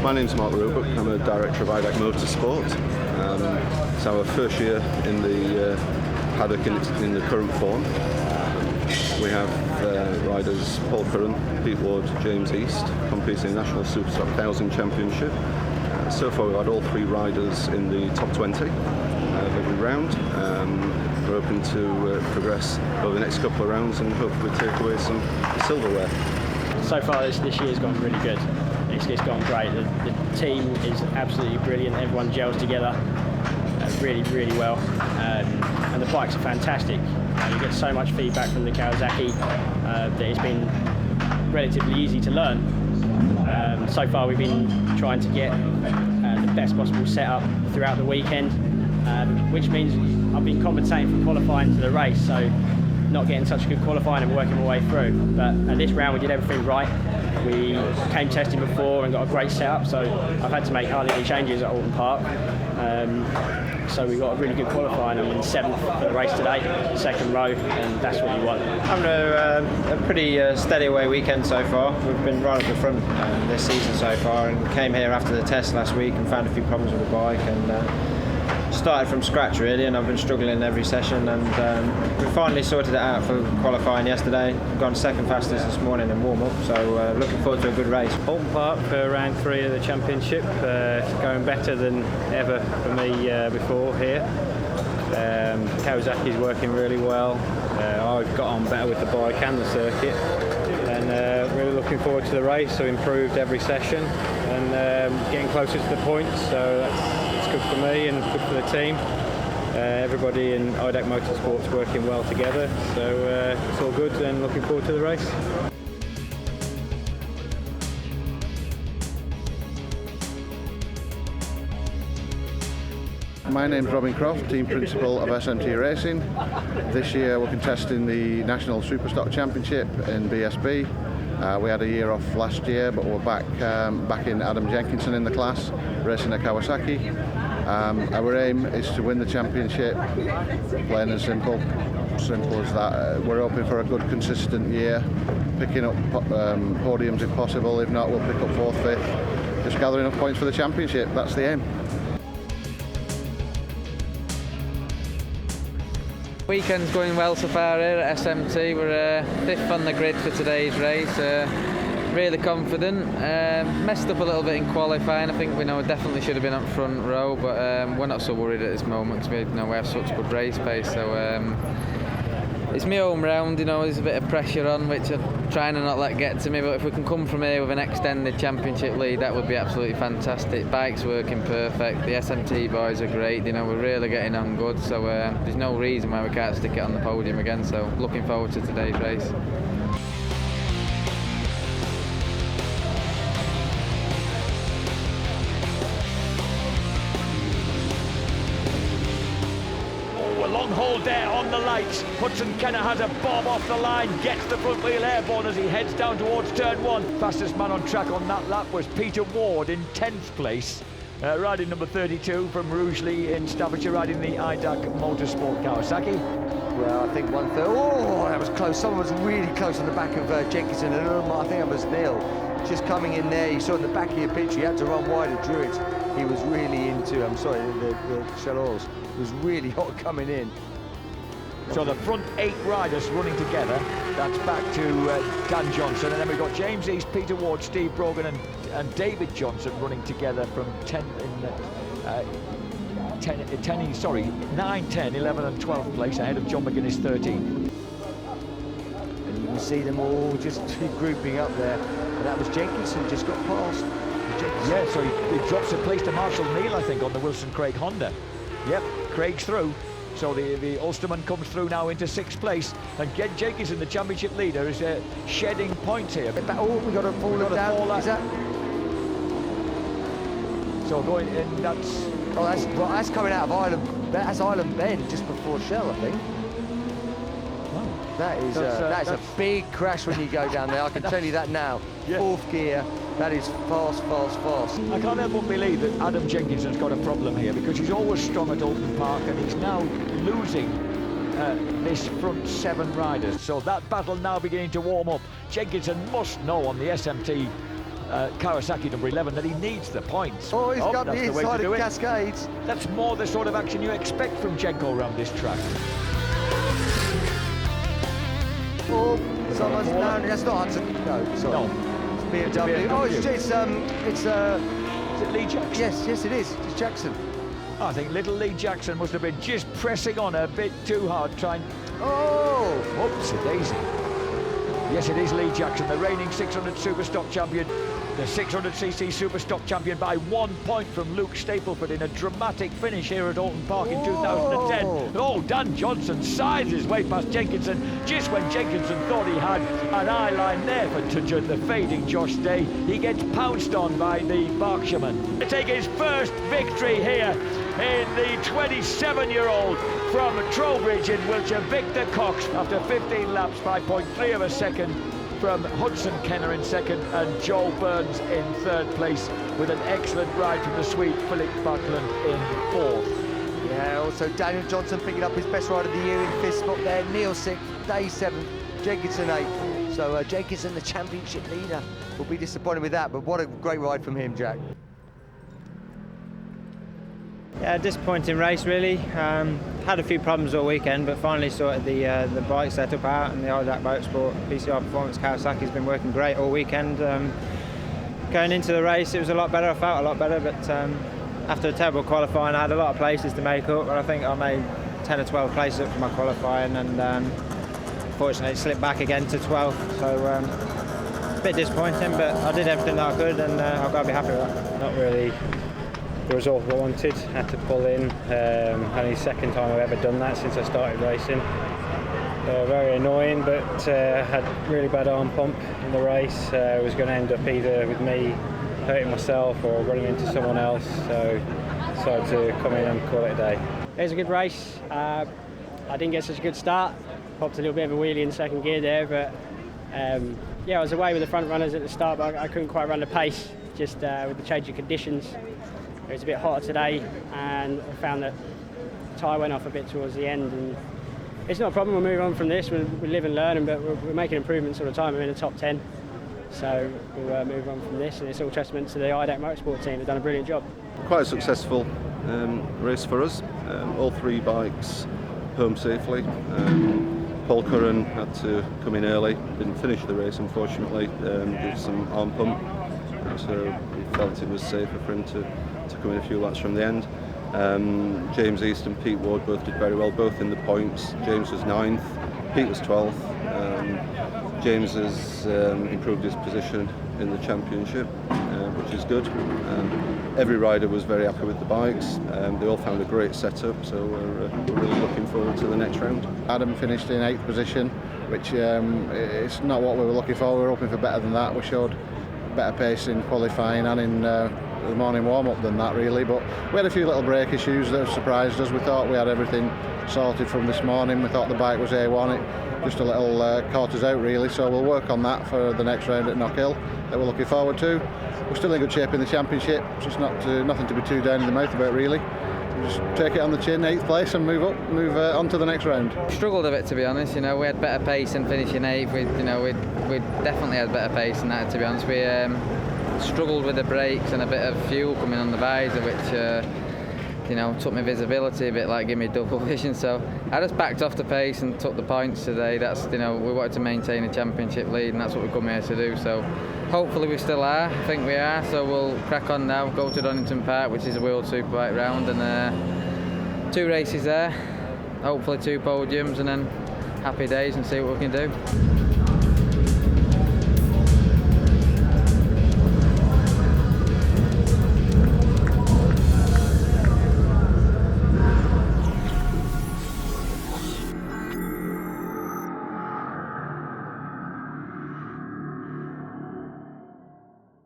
My name's Mark Roebuck. I'm a director of idaq Motorsport. It's our first year in the paddock in the current form. We have riders Paul Curran, Pete Ward, James East competing in the National Superstock 1000 Championship. So far we've had all 3 riders in the top 20 of every round. We're hoping to progress over the next couple of rounds and hopefully take away some silverware. So far this year's gone really good. It's gone great. The team is absolutely brilliant. Everyone gels together really well. And the bikes are fantastic. You get so much feedback from the Kawasaki that it's been relatively easy to learn. So far we've been trying to get the best possible setup throughout the weekend, which means I've been compensating from qualifying to the race, so not getting such good qualifying and working my way through. But at this round we did everything right. We came testing before and got a great setup, so I've had to make hardly any changes at Oulton Park. So we got a really good qualifying. I'm in 7th for the race today, 2nd row, and that's what you want. Having a pretty steady away weekend so far. We've been right at the front this season so far, and came here after the test last week and found a few problems with the bike, and started from scratch really, and I've been struggling every session, and we finally sorted it out for qualifying yesterday. Gone 2nd fastest this morning in warm-up, so looking forward to a good race. Oulton Park for round 3 of the championship, going better than ever for me before here. Kawasaki's working really well. I've got on better with the bike and the circuit, and really looking forward to the race. So improved every session and getting closer to the points, so that's good for me and good for the team. Everybody in idaq Motorsport's working well together, so it's all good and looking forward to the race. My name's Robin Croft, Team Principal of SMT Racing. This year we're contesting the National Superstock Championship in BSB. We had a year off last year, but we're back in Adam Jenkinson in the class, racing a Kawasaki. Our aim is to win the championship, plain and simple as that. We're hoping for a good consistent year, picking up podiums if possible. If not, we'll pick up 4th, 5th, just gather enough points for the championship. That's the aim. Weekend's going well so far here at SMT. We're 5th on the grid for today's race. Really confident. Messed up a little bit in qualifying. I think we definitely should have been up front row, but we're not so worried at this moment because we have such good race pace. So it's my home round. There's a bit of pressure on, which I'm trying to not let get to me. But if we can come from here with an extended championship lead, that would be absolutely fantastic. Bike's working perfect. The SMT boys are great. We're really getting on good. So there's no reason why we can't stick it on the podium again. So looking forward to today's race. Long hold there on the lights. Hudson Kenner has a bomb off the line, gets the front wheel airborne as he heads down towards turn 1. Fastest man on track on that lap was Peter Ward in 10th place, riding number 32 from Rugeley in Staffordshire, riding the idaq Motorsport Kawasaki. Well, I think 1/3. Oh, that was close. Someone was really close on the back of Jenkinson, and I think that was Neil. Just coming in there, you saw in the back of your picture, he had to run wide of Druitt. He was really into, the shell oils. It was really hot coming in. So the front 8 riders running together. That's back to Dan Johnson, and then we've got James East, Peter Ward, Steve Brogan, and David Johnson running together from 9, 10, 11 and 12th place ahead of John McGuinness 13. And you can see them all just grouping up there. And that was Jenkinson, just got past. Yeah, so he drops a place to Marshall Neal, I think, on the Wilson Craig Honda. Yep, Craig's through. So the Ulsterman comes through now into 6th place, and Jenkinson, the championship leader, is shedding points here. Oh, we got a fall down. Is that? So going in, that's. Oh, that's coming out of Island. That's Island Bend just before Shell, I think. Wow. That is a big crash when you go down there. I can tell you that now. Yeah. 4th gear. That is fast. I can't help but believe that Adam Jenkinson's got a problem here, because he's always strong at Oulton Park and he's now losing this front 7 riders. So that battle now beginning to warm up. Jenkinson must know on the SMT Kawasaki number 11 that he needs the points. Oh, he's got the that's way to inside do of it. Cascades. That's more the sort of action you expect from Jenko around this track. Oh, someone's down. That's not Hudson. No, sorry. No. It's BMW. Oh, it's Is it Lee Jackson? yes, it is. It's Jackson. I think little Lee Jackson must have been just pressing on a bit too hard, trying. Oh, Whoopsie-daisy. Yes, it is Lee Jackson, the reigning 600 Superstock champion. The 600cc Superstock champion by 1 point from Luke Stapleford in a dramatic finish here at Oulton Park in 2010. Oh, Dan Johnson scythes his way past Jenkinson just when Jenkinson thought he had an eye line there for the fading Josh Day. He gets pounced on by the Berkshireman to take his first victory here in the 27-year-old from Trowbridge in Wiltshire, Victor Cox, after 15 laps, 5.3 of a second from Hudson Kenner in second and Joel Burns in third place, with an excellent ride from the Swede Philip Buckland in fourth. yeah. Also, Daniel Johnson picking up his best ride of the year in fifth spot there. Neil sixth, Day seventh, Jenkinson eighth. So Jenkinson, the championship leader, will be disappointed with that. But what a great ride from him, Jack. Yeah, disappointing race really. Had a few problems all weekend, but finally sorted the bike setup out, and the idaq Motorsport PCR Performance Kawasaki's been working great all weekend. Going into the race, it was a lot better. I felt a lot better, but after a terrible qualifying, I had a lot of places to make up, but I think I made 10 or 12 places up for my qualifying, and unfortunately it slipped back again to 12th. So a bit disappointing, but I did everything that I could, and I've got to be happy with that. Not really the result I wanted. Had to pull in. Only the second time I've ever done that since I started racing. Very annoying, but had really bad arm pump in the race. Was going to end up either with me hurting myself or running into someone else, so decided to come in and call it a day. It was a good race. I didn't get such a good start. Popped a little bit of a wheelie in second gear there, but yeah, I was away with the front runners at the start, but I couldn't quite run the pace, just with the change of conditions. It was a bit hotter today, and I found that the tyre went off a bit towards the end. And it's not a problem, we'll move on from this, we live and learn, but we're making improvements all the time. We're in the top 10, so we'll move on from this, and it's all testament to the idaq Motorsport team. They've done a brilliant job. Quite a successful race for us. All three bikes home safely. Paul Curran had to come in early, didn't finish the race unfortunately, due to some arm pump, so we felt it was safer for him to come in a few laps from the end. James East and Pete Ward both did very well, both in the points. James was 9th, Pete was 12th. James has improved his position in the championship, which is good. Every rider was very happy with the bikes. They all found a great setup, so we're really looking forward to the next round. Adam finished in 8th position, which it's not what we were looking for. We were hoping for better than that. We showed better pace in qualifying and in the morning warm-up than that really, but we had a few little brake issues that surprised us. We thought we had everything sorted from this morning. We thought the bike was A1. It just a little caught us out really, so we'll work on that for the next round at Knockhill that we're looking forward to. We're still in good shape in the championship, just nothing to be too down in the mouth about really. Just take it on the chin, 8th place, and move on to the next round. Struggled a bit, to be honest. You know, we had better pace than finishing 8th. We definitely had better pace than that, to be honest. We struggled with the brakes and a bit of fuel coming on the visor, which took my visibility a bit, like give me double vision. So I just backed off the pace and took the points today. That's we wanted to maintain a championship lead, and that's what we come here to do. So hopefully we still are. I think we are. So we'll crack on now. Go to Oulton Park, which is a World Superbike round, and 2 races there. Hopefully 2 podiums, and then happy days, and see what we can do.